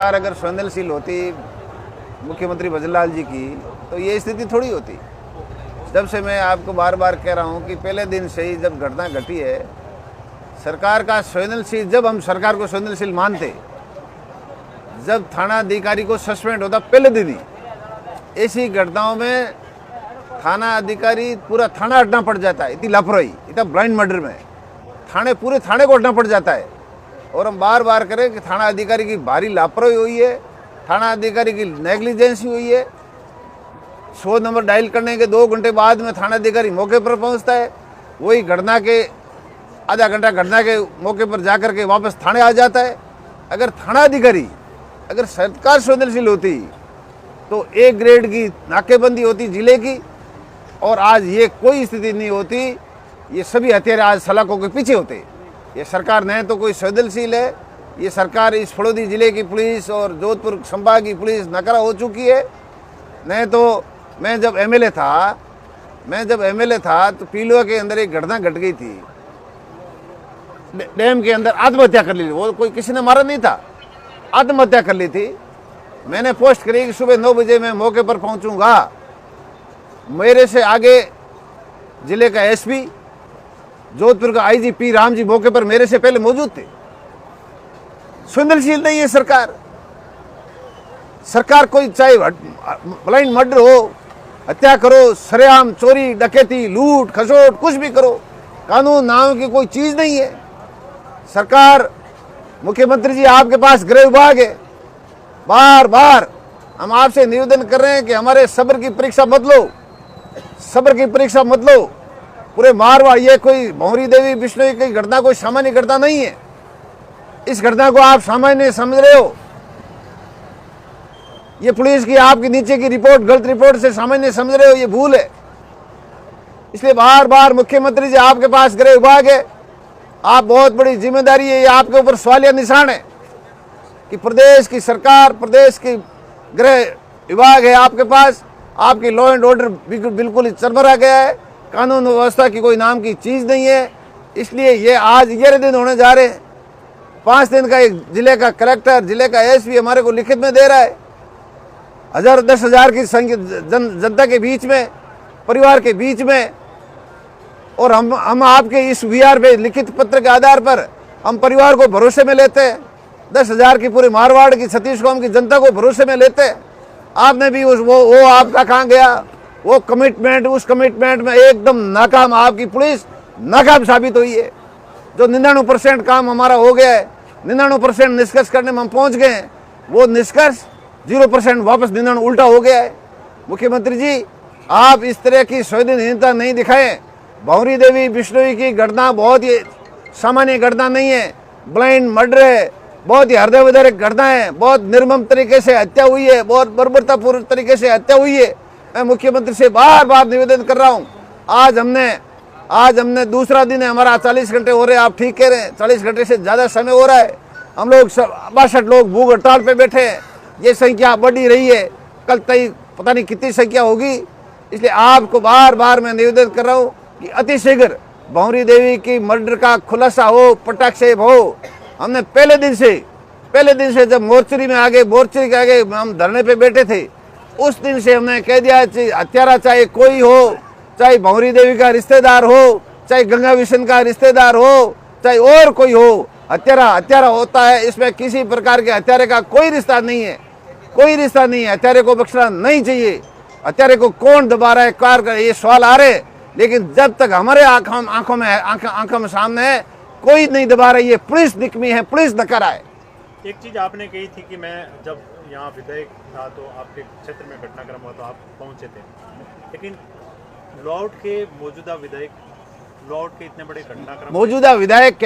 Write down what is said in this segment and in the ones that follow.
अगर संवेदनशील होती मुख्यमंत्री भजनलाल जी की तो ये स्थिति थोड़ी होती। जब से मैं आपको बार बार कह रहा हूँ कि पहले दिन से ही जब घटना घटी है सरकार का संवेदनशील, जब हम सरकार को संवेदनशील मानते, जब थाना अधिकारी को सस्पेंड होता पहले दिन ही, ऐसी घटनाओं में थाना अधिकारी पूरा थाना हटना पड़ जाता है। इतनी लापरवाही, इतना ब्लाइंड मर्डर में पूरे थाने को हटना पड़ जाता है। और हम बार बार करें कि थाना अधिकारी की भारी लापरवाही हुई है, थाना अधिकारी की नेग्लिजेंसी हुई है। 100 नंबर डायल करने के 2 घंटे बाद में थाना अधिकारी मौके पर पहुंचता है, वही घटना के आधा घंटा घटना के मौके पर जाकर के वापस थाने आ जाता है। अगर थाना अधिकारी, अगर सरकार संवेदनशील होती तो A ग्रेड की नाकेबंदी होती जिले की, और आज ये कोई स्थिति नहीं होती। ये सभी हथियार आज सलाखों के पीछे होते। ये सरकार न तो कोई संवेदनशील है, ये सरकार इस फड़ौदी जिले की पुलिस और जोधपुर संभाग की पुलिस नकरा हो चुकी है। नहीं तो मैं जब एमएलए था तो पीलुआ के अंदर एक घटना घट गई थी, डैम के अंदर आत्महत्या कर ली। वो कोई किसी ने मारा नहीं था, आत्महत्या कर ली थी। मैंने पोस्ट करी कि सुबह 9 बजे मैं मौके पर पहुंचूंगा। मेरे से आगे जिले का एसपी, जोधपुर का आईजी पी राम जी मौके पर मेरे से पहले मौजूद थे। संवेदनशील नहीं है सरकार। सरकार कोई चाहे ब्लाइंड मर्डर हो, हत्या करो, सरेआम चोरी डकैती लूट खसोट कुछ भी करो, कानून नाम की कोई चीज नहीं है। सरकार, मुख्यमंत्री जी आपके पास गृह विभाग है, बार बार हम आपसे निवेदन कर रहे हैं कि हमारे सब्र की परीक्षा मत लो, सब्र की परीक्षा मत लो। पूरे मारवाड़, ये कोई भौरी देवी बिश्नोई की घटना कोई सामान्य घटना नहीं है। इस घटना को आप सामान्य समझ रहे हो। ये पुलिस की आपके नीचे की रिपोर्ट, गलत रिपोर्ट से सामान्य समझ रहे हो, ये भूल है। इसलिए बार बार मुख्यमंत्री जी आपके पास गृह विभाग है, आप बहुत बड़ी जिम्मेदारी है, ये आपके ऊपर सवालिया निशान है कि प्रदेश की सरकार, प्रदेश की गृह विभाग है आपके पास, आपकी लॉ एंड ऑर्डर बिल्कुल ही चरमरा गया है, कानून व्यवस्था की कोई नाम की चीज नहीं है। इसलिए ये आज 11 दिन होने जा रहे हैं। 5 दिन का एक जिले का कलेक्टर, जिले का एसपी हमारे को लिखित में दे रहा है। 10,000 की संख्या जनता के बीच में, परिवार के बीच में, और हम आपके इस वीआर पे लिखित पत्र के आधार पर हम परिवार को भरोसे में लेते हैं। 10,000 की पूरे मारवाड़ की, छत्तीस कौम की जनता को भरोसे में लेते हैं। आपने भी वो आपका कहाँ गया वो कमिटमेंट? उस कमिटमेंट में एकदम नाकाम, आपकी पुलिस नाकाम साबित हुई है। जो 99% काम हमारा हो गया है, 99% निष्कर्ष करने में हम पहुंच गए हैं, वो निष्कर्ष 0% वापस 99 उल्टा हो गया है। मुख्यमंत्री जी, आप इस तरह की संवेदनहीनता नहीं दिखाएं। भौरी देवी बिश्नोई की घटना बहुत ही सामान्य घटना नहीं है, ब्लाइंड मर्डर है, बहुत ही हृदय विदारक घटना है, बहुत निर्मम तरीके से हत्या हुई है, बहुत बर्बरतापूर्ण तरीके से हत्या हुई है। मैं मुख्यमंत्री से बार बार निवेदन कर रहा हूँ। आज हमने दूसरा दिन है हमारा, 40 घंटे हो रहे हैं, आप ठीक कह रहे हैं, 40 घंटे से ज़्यादा समय हो रहा है। हम लोग 62 लोग भूख हड़ताल पे बैठे हैं। ये संख्या बढ़ी रही है, कल तक पता नहीं कितनी संख्या होगी। इसलिए आपको बार बार मैं निवेदन कर रहा हूँ कि अतिशीघ्र भौरी देवी की मर्डर का खुलासा हो, पटाक्षेप हो। हमने पहले दिन से जब मोर्चरी में आगे, मोर्चरी के आगे हम धरने पे बैठे थे, उस दिन से हमने कह दिया हत्यारा चाहे कोई हो, चाहे भौरी देवी का रिश्तेदार हो, चाहे गंगा विशन का रिश्तेदार हो, चाहे और कोई हो, हत्यारा होता है। इसमें किसी प्रकार के हत्यारे का कोई रिश्ता नहीं है, कोई रिश्ता नहीं है। हत्यारे को बख्शना नहीं चाहिए। हत्यारे को कौन दबा रहा है, कार कर, ये सवाल आ रहे, लेकिन जब तक हमारे आंखों में सामने है, कोई नहीं दबा रहा। ये पुलिस निकमी है, पुलिस नकार है। एक चीज आपने कही थी कि मैं जब यहाँ विधायक था तो आपके क्षेत्र में घटनाक्रम हुआ तो आप पहुंचे थे, लेकिन लॉर्ड के मौजूदा विधायक, लॉर्ड के इतने बड़े घटनाक्रम, मौजूदा विधायक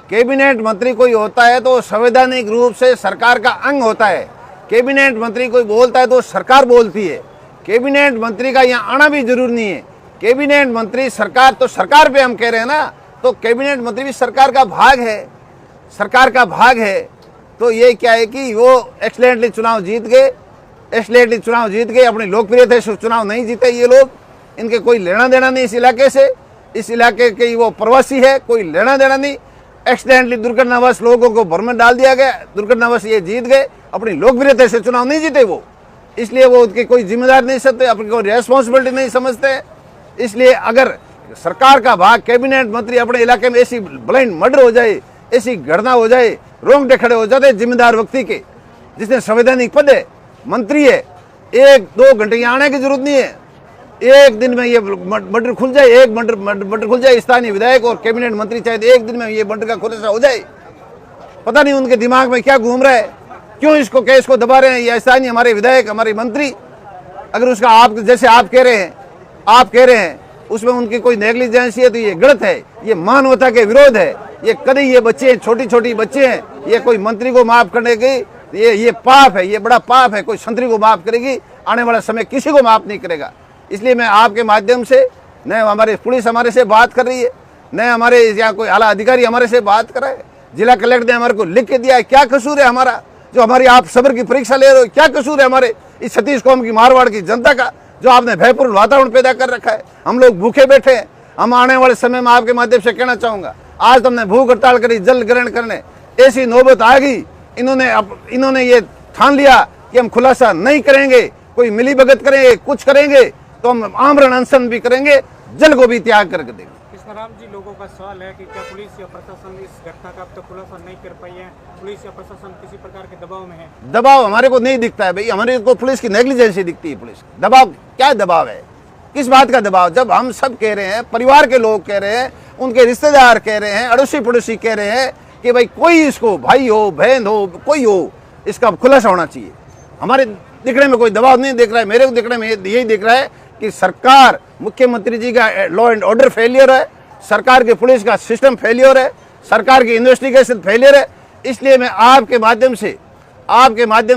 कैबिनेट मंत्री कोई होता है तो संवैधानिक रूप से सरकार का अंग होता है। कैबिनेट मंत्री कोई बोलता है तो सरकार बोलती है। कैबिनेट मंत्री का यहाँ आना भी जरूरी नहीं है। कैबिनेट मंत्री सरकार, तो सरकार पे हम कह रहे हैं ना, तो कैबिनेट मंत्री भी सरकार का भाग है, सरकार का भाग है। तो ये क्या है कि वो एक्सीलेंटली चुनाव जीत गए, अपनी लोकप्रियता से चुनाव नहीं जीते ये लोग। इनके कोई लेना देना नहीं इस इलाके से, इस इलाके के वो प्रवासी है, कोई लेना देना नहीं। एक्सीडेंटली दुर्घटनावश लोगों को भर में डाल दिया गया, दुर्घटनावश ये जीत गए, अपनी लोकप्रियता से चुनाव नहीं जीते वो, इसलिए वो उनकी कोई जिम्मेदारी नहीं समझते, अपनी कोई रेस्पॉन्सिबिलिटी नहीं समझते। इसलिए अगर सरकार का भाग कैबिनेट मंत्री अपने इलाके में ऐसी ब्लाइंड मर्डर हो जाए, ऐसी घटना हो जाए, रोंगटे खड़े हो जाते जिम्मेदार व्यक्ति के, जिसने संवैधानिक पद है, मंत्री है, 1-2 घंटे यहाँ आने की जरूरत नहीं है, एक दिन में ये मर्डर खुल जाए, एक मर्डर खुल जाए, स्थानीय विधायक और कैबिनेट मंत्री चाहे एक दिन में ये मर्डर का खुलासा हो जाए। पता नहीं उनके दिमाग में क्या घूम रहा है, क्यों इसको केस को दबा रहे हैं ये स्थानीय हमारे विधायक, हमारे मंत्री। अगर उसका आप जैसे आप कह रहे हैं उसमें उनकी कोई नेग्लिजेंसी है तो ये गलत है, ये मानवता के विरोध है। ये कभी ये बच्चे छोटी बच्चे हैं, ये कोई मंत्री को माफ करने की ये पाप है, ये बड़ा पाप है। कोई संतरी को माफ करेगी, आने वाला समय किसी को माफ नहीं करेगा। इसलिए मैं आपके माध्यम से, न हमारे पुलिस हमारे से बात कर रही है, न हमारे यहाँ कोई आला अधिकारी हमारे से बात कर रहा है, जिला कलेक्टर ने हमारे को लिख के दिया है। क्या कसूर है हमारा जो हमारी आप सब्र की परीक्षा ले रहे हो? क्या कसूर है हमारे इस छत्तीस कौम की मारवाड़ की जनता का जो आपने भयपूर्ण वातावरण पैदा कर रखा है? हम लोग भूखे बैठे हैं। हम आने वाले समय में आपके माध्यम से कहना चाहूंगा, आज तुमने भूख हड़ताल करी, जल ग्रहण करने, ऐसी नौबत आ गई, इन्होंने ये ठान लिया कि हम खुलासा नहीं करेंगे, कोई मिली भगत करेंगे, कुछ करेंगे तो हम आमरण अनशन भी करेंगे, जल को भी त्याग करके देंगे। कृष्णराम जी, लोगों का सवाल है कि क्या पुलिस या प्रशासन इस घटना का अब तक खुलासा नहीं कर पाई है? पुलिस या प्रशासन किसी प्रकार के दबाव में है? दबाव हमारे को नहीं दिखता है भाई, हमारे को पुलिस की नेग्लिजेंसी दिखती है। पुलिस दबाव क्या दबाव है? किस बात का दबाव? जब हम सब कह रहे हैं, परिवार के लोग कह रहे हैं, उनके रिश्तेदार कह रहे हैं, अड़ोसी पड़ोसी कह रहे हैं कि भाई कोई इसको भाई हो, बहन हो, कोई हो, इसका खुलासा होना चाहिए। हमारे दिखने में कोई दबाव नहीं दिख रहा है। मेरे को दिखने में यही दिख रहा है कि सरकार, मुख्यमंत्री जी का लॉ एंड ऑर्डर फेलियर है, सरकार की पुलिस का सिस्टम फेलियर है, सरकार की इन्वेस्टिगेशन फेलियर है। इसलिए मैं आपके माध्यम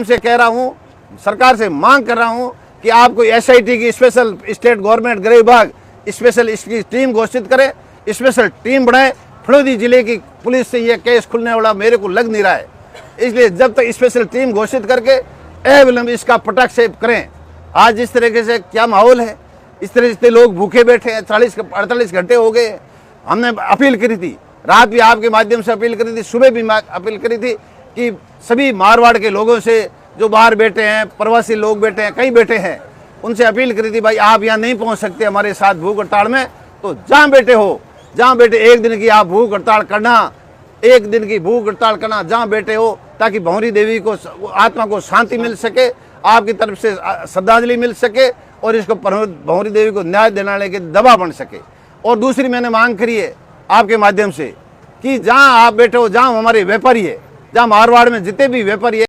से कह रहा हूँ, सरकार से मांग कर रहा हूँ कि आप कोई SIT की स्पेशल स्टेट गवर्नमेंट गृह विभाग स्पेशल इसकी टीम घोषित करें, स्पेशल टीम बनाए। फलोदी जिले की पुलिस से ये केस खुलने वाला मेरे को लग नहीं रहा है। इसलिए जब तक स्पेशल टीम घोषित करके अविलंब इसका पटाक्षेप करें। आज जिस तरीके से क्या माहौल है, इस तरह से लोग भूखे बैठे हैं, 48 घंटे हो गए। हमने अपील करी थी, रात भी आपके माध्यम से अपील करी थी, सुबह भी अपील करी थी कि सभी मारवाड़ के लोगों से जो बाहर बैठे हैं, प्रवासी लोग बैठे हैं, कहीं बैठे हैं, उनसे अपील करी थी भाई आप यहाँ नहीं पहुँच सकते हमारे साथ भूख हड़ताल में, तो जहाँ बैठे एक दिन की आप भूख हड़ताल करना, एक दिन की भूख हड़ताल करना जहाँ बैठे हो, ताकि भंवरी देवी को आत्मा को शांति मिल सके, आपकी तरफ से श्रद्धांजलि मिल सके और इसको भंवरी देवी को न्याय दिलाने के दबाव बन सके। और दूसरी मैंने मांग करी है आपके माध्यम से कि जहाँ आप बैठे हो, जहाँ हमारे व्यापारी है, जहाँ मारवाड़ में जितने भी व्यापारी है,